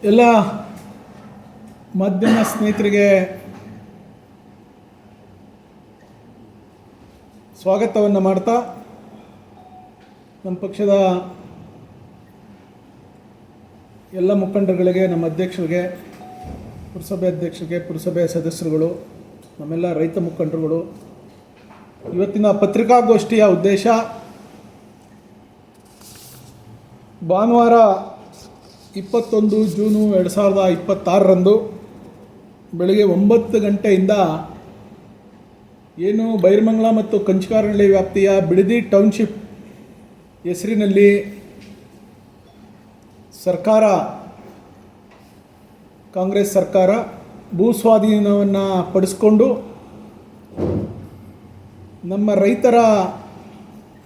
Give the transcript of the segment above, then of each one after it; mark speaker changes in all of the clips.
Speaker 1: ಎಲ್ಲ ಮಾಧ್ಯಮ ಸ್ನೇಹಿತರಿಗೆ ಸ್ವಾಗತವನ್ನು ಮಾಡ್ತಾ, ನಮ್ಮ ಪಕ್ಷದ ಎಲ್ಲ ಮುಖಂಡರುಗಳಿಗೆ, ನಮ್ಮ ಅಧ್ಯಕ್ಷರಿಗೆ, ಪುರಸಭೆ ಅಧ್ಯಕ್ಷರಿಗೆ, ಪುರಸಭೆ ಸದಸ್ಯರುಗಳು, ನಮ್ಮೆಲ್ಲ ರೈತ ಮುಖಂಡರುಗಳು, ಇವತ್ತಿನ ಪತ್ರಿಕಾಗೋಷ್ಠಿಯ ಉದ್ದೇಶ ಭಾನುವಾರ 21 ಜೂನು 2026ರಂದು ಬೆಳಗ್ಗೆ 9 ಗಂಟೆಯಿಂದ ಏನು ಬೈರಮಂಗಲ ಮತ್ತು ಕಂಚಗಾರಹಳ್ಳಿ ವ್ಯಾಪ್ತಿಯ ಬಿಡದಿ ಟೌನ್ಶಿಪ್ ಹೆಸರಿನಲ್ಲಿ ಸರ್ಕಾರ, ಕಾಂಗ್ರೆಸ್ ಸರ್ಕಾರ ಭೂ ಸ್ವಾಧೀನವನ್ನು ಪಡಿಸ್ಕೊಂಡು ನಮ್ಮ ರೈತರ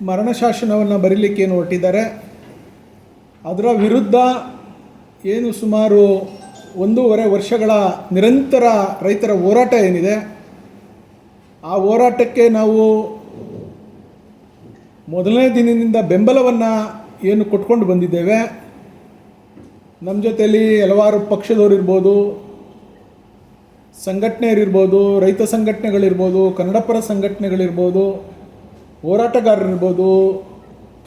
Speaker 1: ಮರಣ ಶಾಸನವನ್ನು ಬರೀಲಿಕ್ಕೆ ಏನು ಹೊರಟಿದ್ದಾರೆ, ಅದರ ವಿರುದ್ಧ ಏನು ಸುಮಾರು 1.5 ವರ್ಷಗಳ ನಿರಂತರ ರೈತರ ಹೋರಾಟ ಏನಿದೆ, ಆ ಹೋರಾಟಕ್ಕೆ ನಾವು ಮೊದಲನೇ ದಿನದಿಂದ ಬೆಂಬಲವನ್ನು ಏನು ಕೊಟ್ಕೊಂಡು ಬಂದಿದ್ದೇವೆ. ನಮ್ಮ ಜೊತೆಯಲ್ಲಿ ಹಲವಾರು ಪಕ್ಷದವರು ಇರ್ಬೋದು, ಸಂಘಟನೆಯರಿರ್ಬೋದು, ರೈತ ಸಂಘಟನೆಗಳಿರ್ಬೋದು, ಕನ್ನಡಪರ ಸಂಘಟನೆಗಳಿರ್ಬೋದು, ಹೋರಾಟಗಾರರಿರ್ಬೋದು,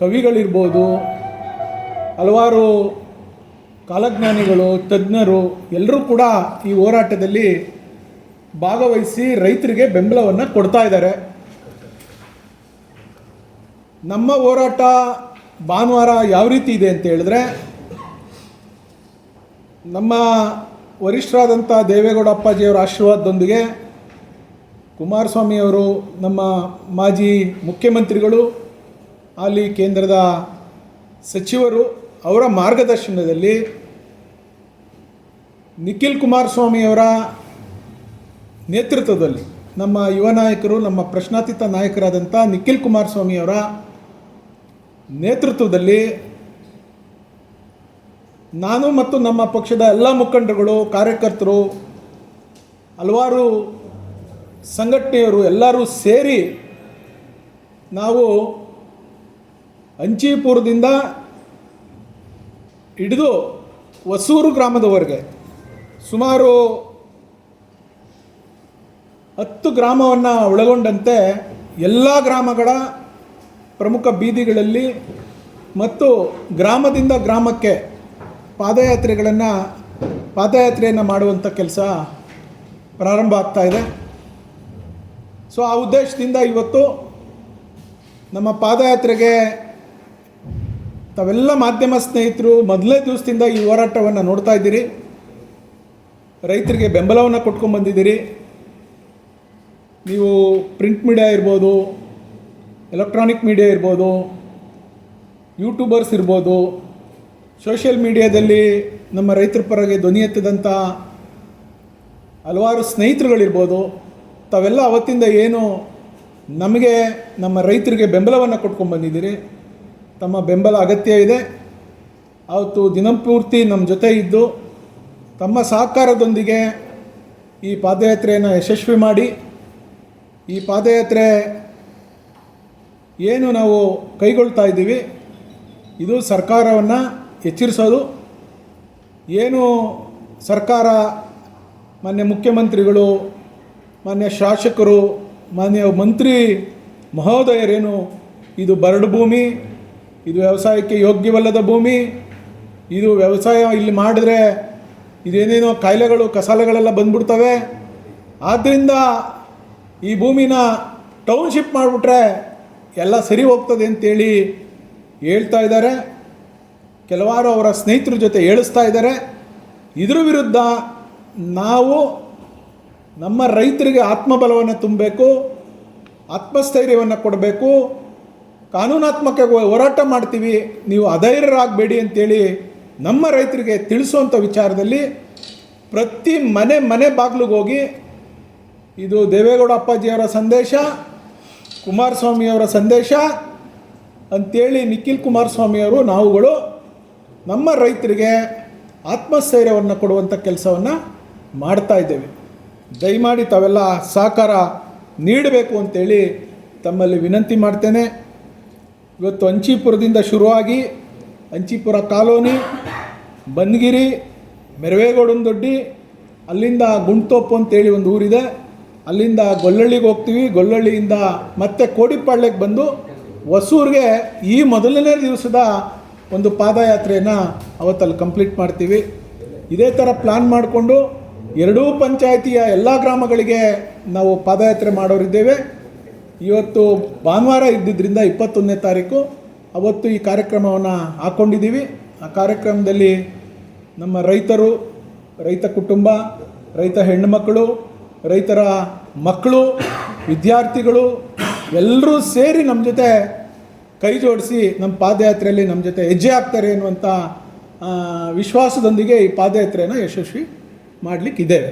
Speaker 1: ಕವಿಗಳಿರ್ಬೋದು, ಹಲವಾರು ಕಾಲಜ್ಞಾನಿಗಳು, ತಜ್ಞರು ಎಲ್ಲರೂ ಕೂಡ ಈ ಹೋರಾಟದಲ್ಲಿ ಭಾಗವಹಿಸಿ ರೈತರಿಗೆ ಬೆಂಬಲವನ್ನು ಕೊಡ್ತಾ ಇದ್ದಾರೆ. ನಮ್ಮ ಹೋರಾಟ ಭಾನುವಾರ ಯಾವ ರೀತಿ ಇದೆ ಅಂತ ಹೇಳಿದ್ರೆ, ನಮ್ಮ ವರಿಷ್ಠರಾದಂಥ ದೇವೇಗೌಡ ಅಪ್ಪಾಜಿಯವರ ಆಶೀರ್ವಾದದೊಂದಿಗೆ ಕುಮಾರಸ್ವಾಮಿಯವರು, ನಮ್ಮ ಮಾಜಿ ಮುಖ್ಯಮಂತ್ರಿಗಳು, ಅಲ್ಲಿ ಕೇಂದ್ರದ ಸಚಿವರು, ಅವರ ಮಾರ್ಗದರ್ಶನದಲ್ಲಿ ನಿಖಿಲ್ ಕುಮಾರಸ್ವಾಮಿಯವರ ನೇತೃತ್ವದಲ್ಲಿ, ನಮ್ಮ ಯುವ ನಾಯಕರು, ನಮ್ಮ ಪ್ರಶ್ನಾತೀತ ನಾಯಕರಾದಂಥ ನಿಖಿಲ್ ಕುಮಾರಸ್ವಾಮಿಯವರ ನೇತೃತ್ವದಲ್ಲಿ ನಾನು ಮತ್ತು ನಮ್ಮ ಪಕ್ಷದ ಎಲ್ಲ ಮುಖಂಡರುಗಳು, ಕಾರ್ಯಕರ್ತರು, ಹಲವಾರು ಸಂಘಟನೆಯವರು ಎಲ್ಲರೂ ಸೇರಿ ನಾವು ಅಂಚೀಪುರದಿಂದ ಹಿಡಿದು ಹೊಸೂರು ಗ್ರಾಮದವರೆಗೆ ಸುಮಾರು 10 ಗ್ರಾಮವನ್ನು ಒಳಗೊಂಡಂತೆ ಎಲ್ಲ ಗ್ರಾಮಗಳ ಪ್ರಮುಖ ಬೀದಿಗಳಲ್ಲಿ ಮತ್ತು ಗ್ರಾಮದಿಂದ ಗ್ರಾಮಕ್ಕೆ ಪಾದಯಾತ್ರೆಯನ್ನು ಮಾಡುವಂಥ ಕೆಲಸ ಪ್ರಾರಂಭ ಆಗ್ತಾ ಇದೆ. ಸೊ ಆ ಉದ್ದೇಶದಿಂದ ಇವತ್ತು ನಮ್ಮ ಪಾದಯಾತ್ರೆಗೆ ತಾವೆಲ್ಲ ಮಾಧ್ಯಮ ಸ್ನೇಹಿತರು ಮೊದಲನೇ ದಿವಸದಿಂದ ಈ ಹೋರಾಟವನ್ನು ನೋಡ್ತಾ ಇದ್ದೀರಿ. ರೈತರಿಗೆ ಬೆಂಬಲವನ್ನು ಕೊಟ್ಕೊಂಡ್ಬಂದಿದ್ದೀರಿ. ನೀವು ಪ್ರಿಂಟ್ ಮೀಡಿಯಾ ಇರ್ಬೋದು, ಎಲೆಕ್ಟ್ರಾನಿಕ್ ಮೀಡಿಯಾ ಇರ್ಬೋದು, ಯೂಟ್ಯೂಬರ್ಸ್ ಇರ್ಬೋದು, ಸೋಷಿಯಲ್ ಮೀಡಿಯಾದಲ್ಲಿ ನಮ್ಮ ರೈತರ ಪರಗೆ ಧ್ವನಿ ಎತ್ತಿದಂಥ ಹಲವಾರು ಸ್ನೇಹಿತರುಗಳಿರ್ಬೋದು. ತಾವೆಲ್ಲ ಅವತ್ತಿಂದ ಏನು ನಮಗೆ, ನಮ್ಮ ರೈತರಿಗೆ ಬೆಂಬಲವನ್ನು ಕೊಟ್ಕೊಂಡ್ಬಂದಿದ್ದೀರಿ. ತಮ್ಮ ಬೆಂಬಲ ಅಗತ್ಯ ಇದೆ. ಅವತ್ತು ದಿನಪೂರ್ತಿ ನಮ್ಮ ಜೊತೆ ಇದ್ದು ತಮ್ಮ ಸಹಕಾರದೊಂದಿಗೆ ಈ ಪಾದಯಾತ್ರೆಯನ್ನು ಯಶಸ್ವಿ ಮಾಡಿ, ಈ ಪಾದಯಾತ್ರೆ ಏನು ನಾವು ಕೈಗೊಳ್ತಾ ಇದ್ದೀವಿ, ಇದು ಸರ್ಕಾರವನ್ನು ಎಚ್ಚರಿಸೋದು. ಏನು ಸರ್ಕಾರ, ಮಾನ್ಯ ಮುಖ್ಯಮಂತ್ರಿಗಳು, ಮಾನ್ಯ ಶಾಸಕರು, ಮಾನ್ಯ ಮಂತ್ರಿ ಮಹೋದಯರೇನು ಇದು ಬರಡು ಭೂಮಿ, ಇದು ವ್ಯವಸಾಯಕ್ಕೆ ಯೋಗ್ಯವಲ್ಲದ ಭೂಮಿ, ಇದು ವ್ಯವಸಾಯ ಇಲ್ಲಿ ಮಾಡಿದ್ರೆ ಇದೇನೇನೋ ಕಾಯಿಲೆಗಳು ಕಸಾಲೆಗಳೆಲ್ಲ ಬಂದ್ಬಿಡ್ತವೆ, ಆದ್ದರಿಂದ ಈ ಭೂಮಿನ ಟೌನ್ಶಿಪ್ ಮಾಡಿಬಿಟ್ರೆ ಎಲ್ಲ ಸರಿ ಹೋಗ್ತದೆ ಅಂತೇಳಿ ಹೇಳ್ತಾ ಇದ್ದಾರೆ. ಕೆಲವಾರು ಅವರ ಸ್ನೇಹಿತರ ಜೊತೆ ಹೇಳಿಸ್ತಾ ಇದ್ದಾರೆ. ಇದ್ರ ವಿರುದ್ಧ ನಾವು ನಮ್ಮ ರೈತರಿಗೆ ಆತ್ಮಬಲವನ್ನು ತುಂಬಬೇಕು, ಆತ್ಮಸ್ಥೈರ್ಯವನ್ನು ಕೊಡಬೇಕು, ಕಾನೂನಾತ್ಮಕ ಹೋರಾಟ ಮಾಡ್ತೀವಿ, ನೀವು ಅಧೈರ್ಯರಾಗಬೇಡಿ ಅಂತೇಳಿ ನಮ್ಮ ರೈತರಿಗೆ ತಿಳಿಸುವಂಥ ವಿಚಾರದಲ್ಲಿ ಪ್ರತಿ ಮನೆ ಬಾಗಿಲಿಗೆ ಹೋಗಿ ಇದು ದೇವೇಗೌಡ ಅಪ್ಪಾಜಿಯವರ ಸಂದೇಶ, ಕುಮಾರಸ್ವಾಮಿಯವರ ಸಂದೇಶ ಅಂಥೇಳಿ ನಿಖಿಲ್ ಕುಮಾರಸ್ವಾಮಿಯವರು, ನಾವುಗಳು ನಮ್ಮ ರೈತರಿಗೆ ಆತ್ಮಸ್ಥೈರ್ಯವನ್ನು ಕೊಡುವಂಥ ಕೆಲಸವನ್ನು ಮಾಡ್ತಾ ಇದ್ದೇವೆ. ದಯಮಾಡಿ ತಾವೆಲ್ಲ ಸಹಕಾರ ನೀಡಬೇಕು ಅಂತೇಳಿ ತಮ್ಮಲ್ಲಿ ವಿನಂತಿ ಮಾಡ್ತೇನೆ. ಇವತ್ತು ಅಂಚೀಪುರದಿಂದ ಶುರುವಾಗಿ ಅಂಚೀಪುರ ಕಾಲೋನಿ, ಬನ್ಗಿರಿ, ಮೆರವೇಗೌಡನ ದೊಡ್ಡಿ, ಅಲ್ಲಿಂದ ಗುಂಡ್ತೋಪು ಅಂತೇಳಿ ಒಂದು ಊರಿದೆ, ಅಲ್ಲಿಂದ ಗೊಲ್ಲಳ್ಳಿಗೆ ಹೋಗ್ತೀವಿ. ಗೊಲ್ಲಳ್ಳಿಯಿಂದ ಮತ್ತೆ ಕೋಡಿಪಾಳ್ಯಕ್ಕೆ ಬಂದು ಹೊಸೂರಿಗೆ ಈ ಮೊದಲನೇ ದಿವಸದ ಒಂದು ಪಾದಯಾತ್ರೆಯನ್ನು ಅವತ್ತಲ್ಲಿ ಕಂಪ್ಲೀಟ್ ಮಾಡ್ತೀವಿ. ಇದೇ ಥರ ಪ್ಲ್ಯಾನ್ ಮಾಡಿಕೊಂಡು ಎರಡೂ ಪಂಚಾಯಿತಿಯ ಎಲ್ಲ ಗ್ರಾಮಗಳಿಗೆ ನಾವು ಪಾದಯಾತ್ರೆ ಮಾಡೋರಿದ್ದೇವೆ. ಇವತ್ತು ಭಾನುವಾರ ಇದ್ದಿದ್ದರಿಂದ 21ನೇ ತಾರೀಕು ಅವತ್ತು ಈ ಕಾರ್ಯಕ್ರಮವನ್ನು ಹಾಕ್ಕೊಂಡಿದ್ದೀವಿ. ಆ ಕಾರ್ಯಕ್ರಮದಲ್ಲಿ ನಮ್ಮ ರೈತರು, ರೈತ ಕುಟುಂಬ, ರೈತ ಹೆಣ್ಣುಮಕ್ಕಳು, ರೈತರ ಮಕ್ಕಳು, ವಿದ್ಯಾರ್ಥಿಗಳು ಎಲ್ಲರೂ ಸೇರಿ ನಮ್ಮ ಜೊತೆ ಕೈ ಜೋಡಿಸಿ ನಮ್ಮ ಪಾದಯಾತ್ರೆಯಲ್ಲಿ ನಮ್ಮ ಜೊತೆ ಹೆಜ್ಜೆ ಹಾಕ್ತಾರೆ ಅನ್ನುವಂಥ ವಿಶ್ವಾಸದೊಂದಿಗೆ ಈ ಪಾದಯಾತ್ರೆಯನ್ನು ಯಶಸ್ವಿ ಮಾಡಲಿಕ್ಕಿದ್ದೇವೆ.